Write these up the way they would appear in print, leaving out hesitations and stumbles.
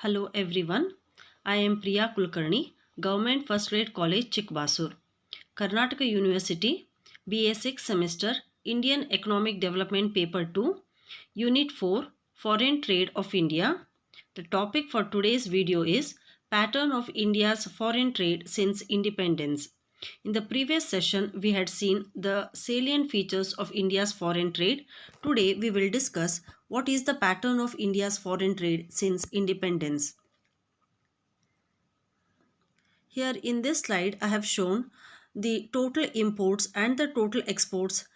Hello everyone. I am Priya Kulkarni, Government First Grade College, Chikbasur. Karnataka University, BA 6 semester, Indian Economic Development Paper 2, Unit 4, Foreign Trade of India. The topic for today's video is Pattern of India's Foreign Trade Since Independence. In the previous session, we had seen the salient features of India's foreign trade. Today, we will discuss what is the pattern of India's foreign trade since independence. Here in this slide, I have shown the total imports and the total exports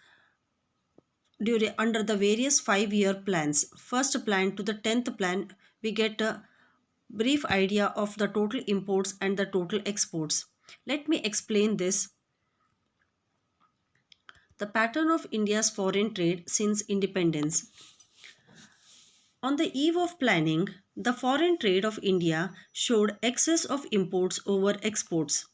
under the various 5-year plans. First plan to the 10th plan, we get a brief idea of the total imports and the total exports. Let me explain this. The pattern of India's foreign trade since independence. On the eve of planning, the foreign trade of India showed excess of imports over exports.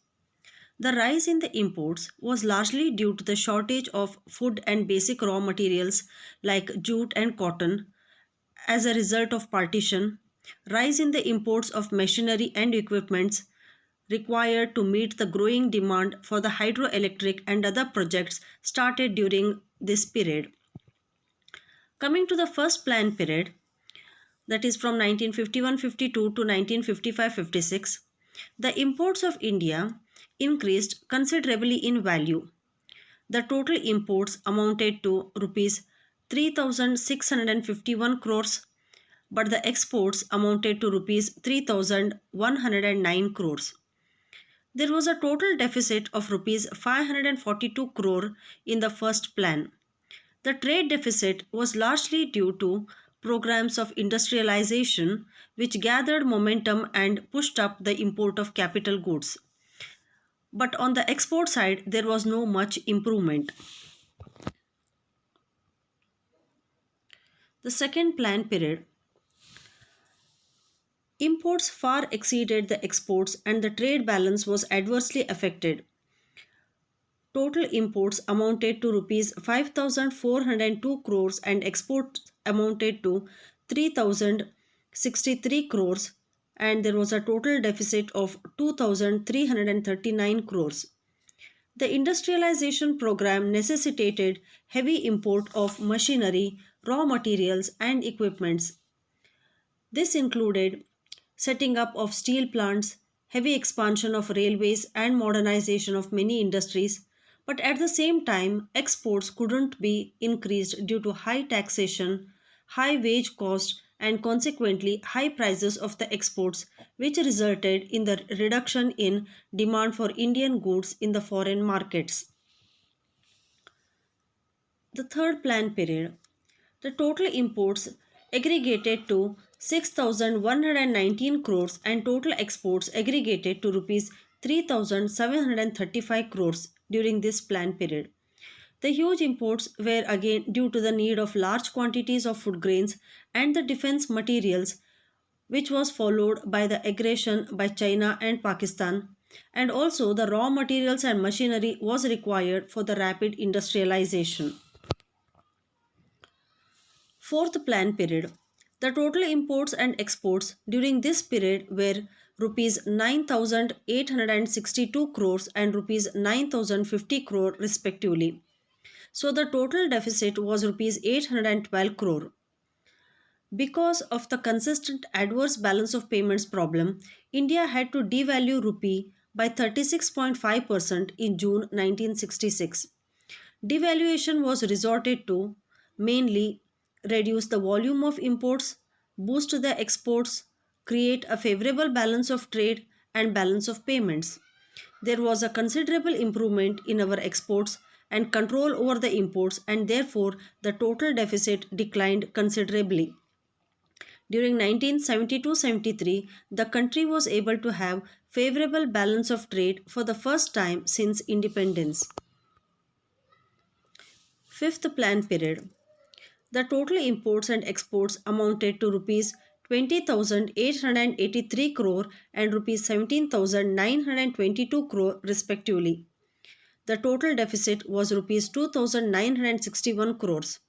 The rise in the imports was largely due to the shortage of food and basic raw materials like jute and cotton as a result of partition, rise in the imports of machinery and equipments required to meet the growing demand for the hydroelectric and other projects started during this period. Coming to the first plan period, that is from 1951-52 to 1955-56, the imports of India increased considerably in value. The total imports amounted to rupees 3,651 crores, but the exports amounted to rupees 3,109 crores. There was a total deficit of rupees 542 crore in the first plan. The trade deficit was largely due to programs of industrialization which gathered momentum and pushed up the import of capital goods. But on the export side, there was no much improvement. The second plan period, imports far exceeded the exports and the trade balance was adversely affected. Total imports amounted to rupees 5,402 crores and exports amounted to 3,063 crores, and there was a total deficit of 2,339 crores. The industrialization program necessitated heavy import of machinery, raw materials and equipments. This included setting up of steel plants, heavy expansion of railways and modernization of many industries, but at the same time exports couldn't be increased due to high taxation, high wage cost and consequently high prices of the exports, which resulted in the reduction in demand for Indian goods in the foreign markets. The third plan period, the total imports aggregated to 6,119 crores and total exports aggregated to rupees 3,735 crores during this plan period. The huge imports were again due to the need of large quantities of food grains and the defense materials, which was followed by the aggression by China and Pakistan, and also the raw materials and machinery was required for the rapid industrialization. Fourth plan period. The total imports and exports during this period were rupees 9,862 crores and rupees 9,050 crore respectively. So the total deficit was rupees 812 crore. Because of the consistent adverse balance of payments problem, India had to devalue rupee by 36.5% in June 1966. Devaluation was resorted to mainly reduce the volume of imports, boost the exports, create a favorable balance of trade and balance of payments. There was a considerable improvement in our exports and control over the imports, and therefore the total deficit declined considerably. During 1972-73, the country was able to have favorable balance of trade for the first time since independence. Fifth plan period. The total imports and exports amounted to rupees 20,883 crore and rupees 17,922 crore respectively. The total deficit was rupees 2,961 crores.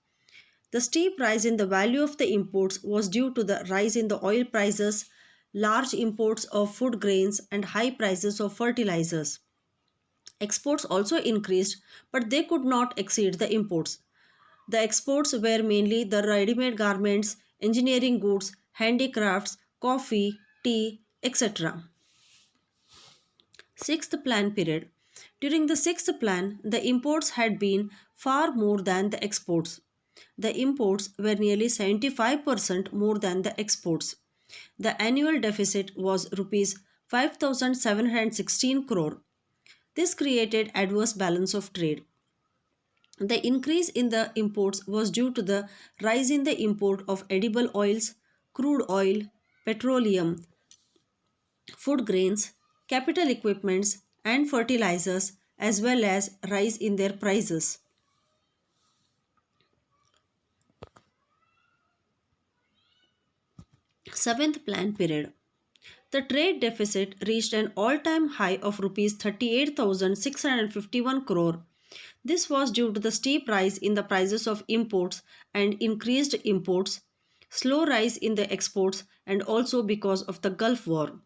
The steep rise in the value of the imports was due to the rise in the oil prices, large imports of food grains, and high prices of fertilizers. Exports also increased, but they could not exceed the imports. The exports were mainly the ready made garments, engineering goods, handicrafts, coffee, tea, etc. Sixth plan period. During the sixth plan, the imports had been far more than the exports. The imports were nearly 75% more than the exports. The annual deficit was rupees 5716 crore. This created adverse balance of trade. The increase in the imports was due to the rise in the import of edible oils, crude oil, petroleum, food grains, capital equipments, and fertilizers, as well as rise in their prices. Seventh plan period. The trade deficit reached an all-time high of rupees 38,651 crore. This was due to the steep rise in the prices of imports and increased imports, slow rise in the exports, and also because of the Gulf War.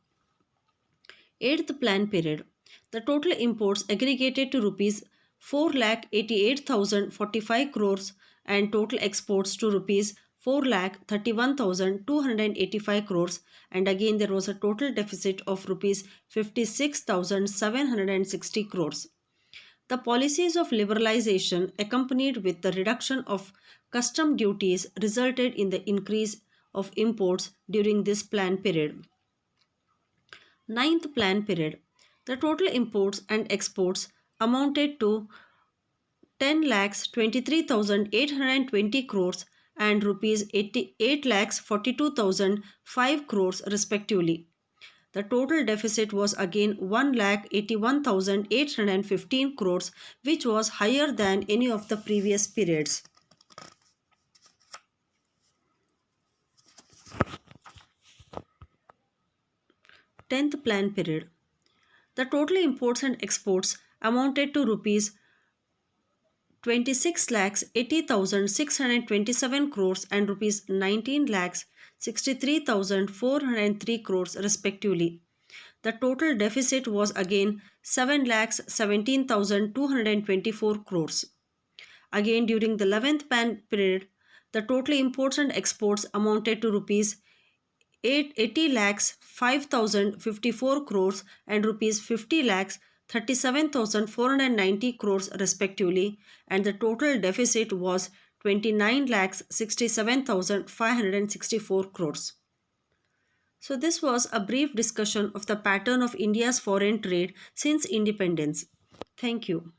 Eighth plan period. The total imports aggregated to rupees 4,88,045 crores and total exports to rupees 4,31,285 crores, and again there was a total deficit of rupees 56,760 crores. The policies of liberalization accompanied with the reduction of custom duties resulted in the increase of imports during this plan period. Ninth plan period. The total imports and exports amounted to 10 lakhs 23,820 crores and rupees 88 lakhs 42,005 crores respectively. The total deficit was again 1 lakh 81,815 crores, which was higher than any of the previous periods. 10th plan period. The total imports and exports amounted to rupees 26 lakhs 80,627 crores and rupees 19 lakhs 63,403 crores respectively. The total deficit was again 7 lakhs 17,224 crores. Again during the 11th pan period, the total imports and exports amounted to rupees 80 lakhs 5,054 crores and rupees 50 lakhs 37,490 crores respectively, and the total deficit was 29 lakhs 67,564 crores. So this was a brief discussion of the pattern of India's foreign trade since independence. Thank you.